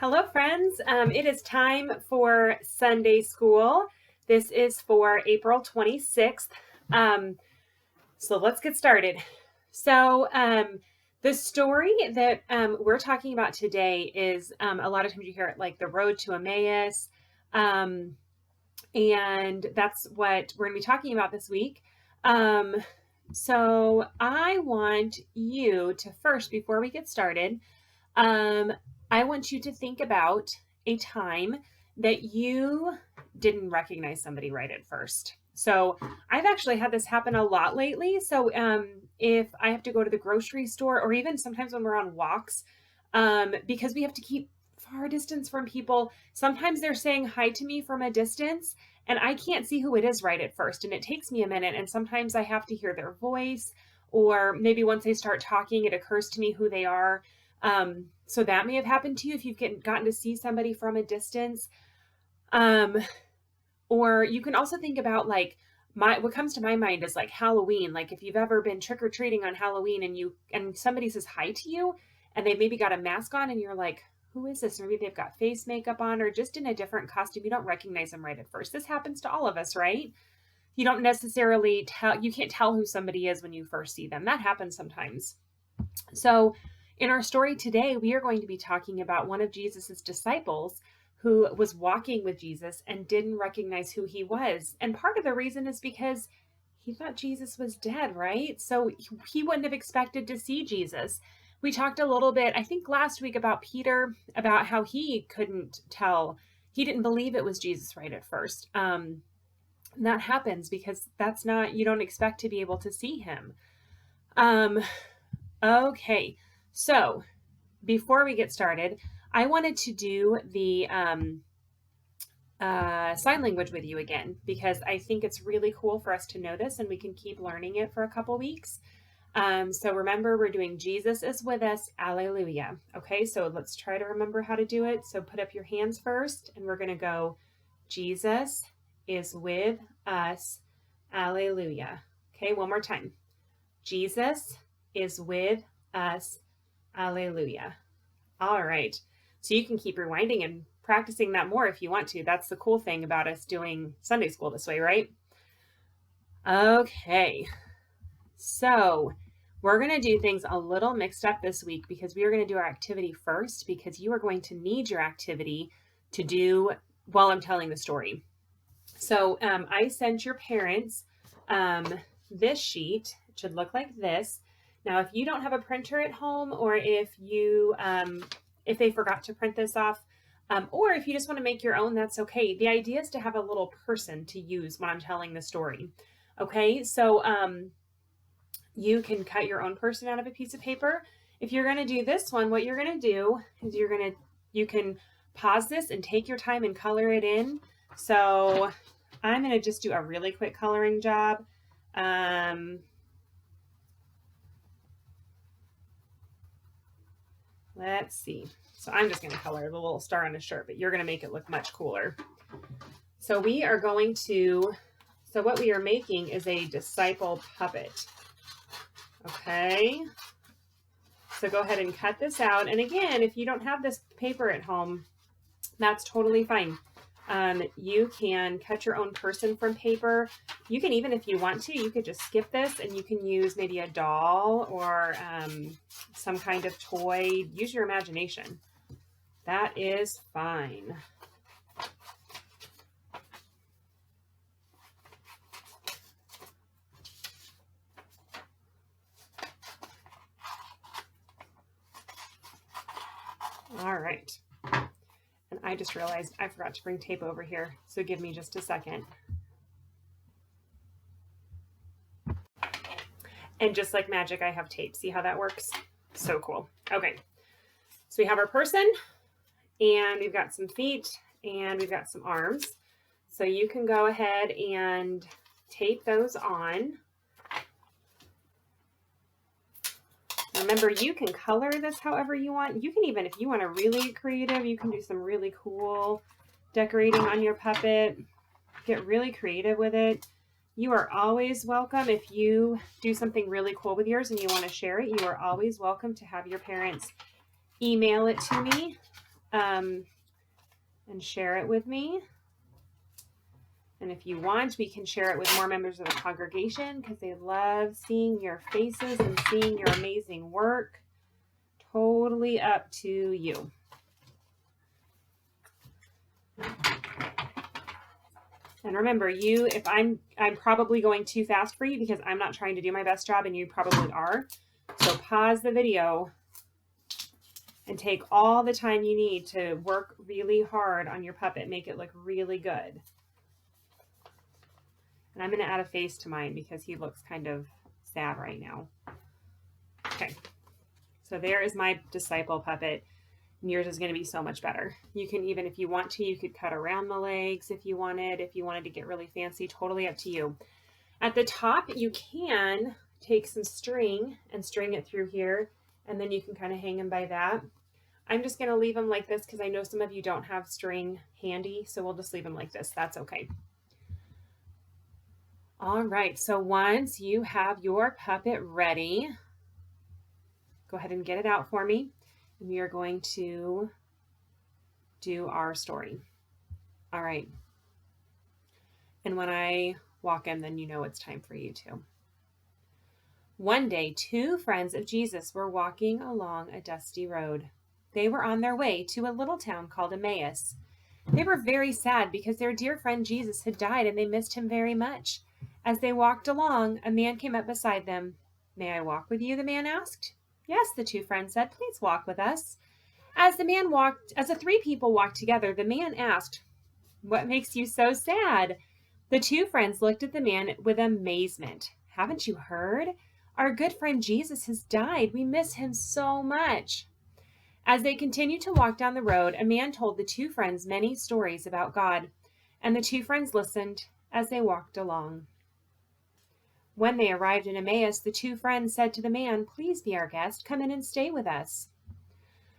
Hello, friends. It is time for Sunday school. This is for April 26th. So let's get started. The story that we're talking about today is a lot of times you hear it like the road to Emmaus. And that's what we're going to be talking about this week. So I want you to first, before we get started, I want you to think about a time that you didn't recognize somebody right at first. So I've actually had this happen a lot lately. So if I have to go to the grocery store, or even sometimes when we're on walks, because we have to keep far distance from people, sometimes they're saying hi to me from a distance and I can't see who it is right at first. And it takes me a minute. And sometimes I have to hear their voice, or maybe once they start talking, it occurs to me who they are. So that may have happened to you if you've gotten to see somebody from a distance. Or you can also think about what comes to my mind is like Halloween. Like if you've ever been trick-or-treating on Halloween and somebody says hi to you and they maybe got a mask on and you're like, who is this? Maybe they've got face makeup on or just in a different costume. You don't recognize them right at first. This happens to all of us, right? You don't necessarily you can't tell who somebody is when you first see them. That happens sometimes. So in our story today, we are going to be talking about one of Jesus's disciples who was walking with Jesus and didn't recognize who he was. And part of the reason is because he thought Jesus was dead, right? So he wouldn't have expected to see Jesus. We talked a little bit, I think last week, about Peter, about how he couldn't tell. He didn't believe it was Jesus right at first. That happens because you don't expect to be able to see him. Okay, so before we get started, I wanted to do the sign language with you again, because I think it's really cool for us to know this and we can keep learning it for a couple weeks. So remember, we're doing Jesus is with us, alleluia. Okay, so let's try to remember how to do it. So put up your hands first and we're going to go, Jesus is with us, alleluia. Okay, one more time. Jesus is with us, alleluia. All right. So you can keep rewinding and practicing that more if you want to. That's the cool thing about us doing Sunday school this way, right? Okay. So we're going to do things a little mixed up this week because we are going to do our activity first, because you are going to need your activity to do while I'm telling the story. So I sent your parents this sheet. It should look like this. Now, if you don't have a printer at home, or if they forgot to print this off, or if you just want to make your own, that's okay. The idea is to have a little person to use when I'm telling the story. Okay, so you can cut your own person out of a piece of paper. If you're going to do this one, what you're going to do is you can pause this and take your time and color it in. So I'm going to just do a really quick coloring job. Let's see. So I'm just going to color the little star on his shirt, but you're going to make it look much cooler. So what we are making is a disciple puppet. Okay. So go ahead and cut this out. And again, if you don't have this paper at home, that's totally fine. You can cut your own person from paper. You can, even if you want to, you could just skip this and you can use maybe a doll or some kind of toy. Use your imagination. That is fine. All right. And I just realized I forgot to bring tape over here, so give me just a second. And just like magic, I have tape. See how that works? So cool. Okay, so we have our person, and we've got some feet, and we've got some arms. So you can go ahead and tape those on. Remember, you can color this however you want. You can even, if you want to really creative, you can do some really cool decorating on your puppet. Get really creative with it. You are always welcome. If you do something really cool with yours and you want to share it, you are always welcome to have your parents email it to me. and share it with me. And if you want, we can share it with more members of the congregation because they love seeing your faces and seeing your amazing work. Totally up to you. And remember, if I'm probably going too fast for you because I'm not trying to do my best job and you probably are. So pause the video and take all the time you need to work really hard on your puppet. Make it look really good. And I'm going to add a face to mine because he looks kind of sad right now. Okay. So there is my disciple puppet. And yours is going to be so much better. You can even, if you want to, you could cut around the legs if you wanted. If you wanted to get really fancy, totally up to you. At the top, you can take some string and string it through here. And then you can kind of hang them by that. I'm just going to leave them like this because I know some of you don't have string handy. So we'll just leave them like this. That's okay. All right, so once you have your puppet ready, go ahead and get it out for me. And we are going to do our story. All right. And when I walk in, then you know it's time for you to. One day, two friends of Jesus were walking along a dusty road. They were on their way to a little town called Emmaus. They were very sad because their dear friend Jesus had died and they missed him very much. As they walked along, a man came up beside them. "May I walk with you?" the man asked. "Yes," the two friends said. "Please walk with us." As the three people walked together, the man asked, "What makes you so sad?" The two friends looked at the man with amazement. "Haven't you heard? Our good friend Jesus has died. We miss him so much." As they continued to walk down the road, a man told the two friends many stories about God, and the two friends listened as they walked along. When they arrived in Emmaus, the two friends said to the man, "Please be our guest. Come in and stay with us."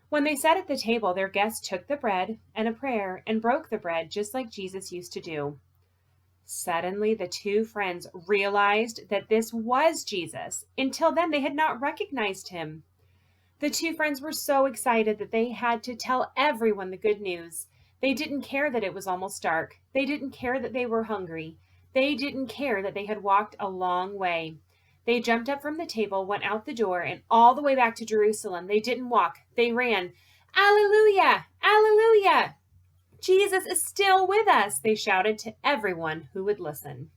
When they sat at the table, their guest took the bread and a prayer and broke the bread just like Jesus used to do. Suddenly, the two friends realized that this was Jesus. Until then, they had not recognized him. The two friends were so excited that they had to tell everyone the good news. They didn't care that it was almost dark. They didn't care that they were hungry. They didn't care that they had walked a long way. They jumped up from the table, went out the door, and all the way back to Jerusalem. They didn't walk. They ran. "Alleluia! Alleluia! Jesus is still with us," they shouted to everyone who would listen.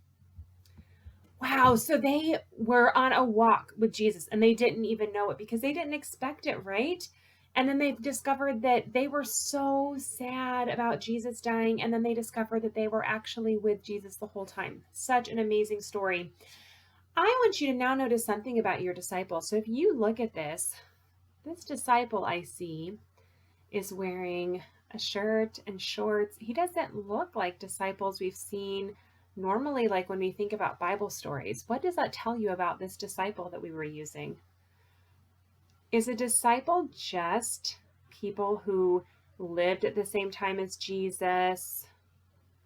Wow, so they were on a walk with Jesus and they didn't even know it because they didn't expect it, right? And then they discovered that they were so sad about Jesus dying, and then they discovered that they were actually with Jesus the whole time. Such an amazing story. I want you to now notice something about your disciple. So if you look at this disciple I see is wearing a shirt and shorts. He doesn't look like disciples we've seen normally, like when we think about Bible stories. What does that tell you about this disciple that we were using? Is a disciple just people who lived at the same time as Jesus,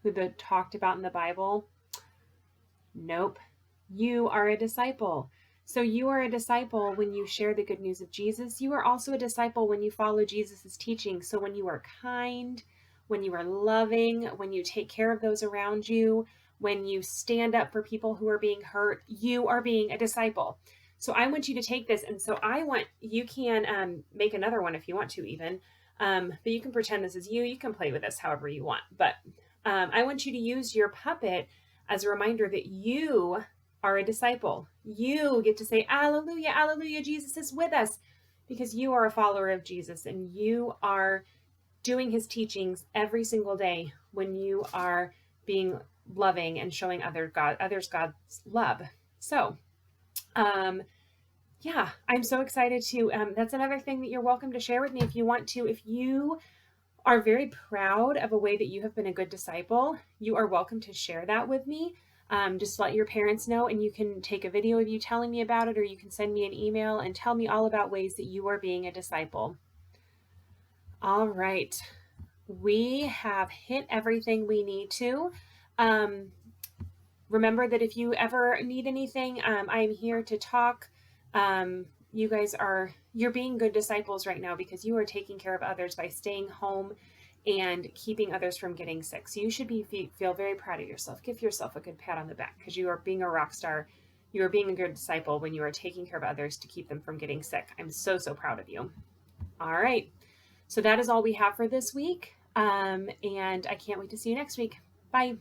who they talked about in the Bible? Nope. You are a disciple. So you are a disciple when you share the good news of Jesus. You are also a disciple when you follow Jesus's teaching. So when you are kind, when you are loving, when you take care of those around you, when you stand up for people who are being hurt, you are being a disciple. So I want you to take this. And so you can make another one if you want to even, but you can pretend this is you. You can play with this however you want. But I want you to use your puppet as a reminder that you are a disciple. You get to say, "Alleluia, alleluia, Jesus is with us," because you are a follower of Jesus and you are doing his teachings every single day when you are being loving and showing others God's love. So, yeah, I'm so excited to, that's another thing that you're welcome to share with me if you want to. If you are very proud of a way that you have been a good disciple, you are welcome to share that with me. Just let your parents know, and you can take a video of you telling me about it, or you can send me an email and tell me all about ways that you are being a disciple. All right. We have hit everything we need to. Remember that if you ever need anything, I'm here to talk. You guys you're being good disciples right now because you are taking care of others by staying home and keeping others from getting sick. So you should feel very proud of yourself. Give yourself a good pat on the back because you are being a rock star. You are being a good disciple when you are taking care of others to keep them from getting sick. I'm so, so proud of you. All right. So that is all we have for this week. And I can't wait to see you next week. Bye.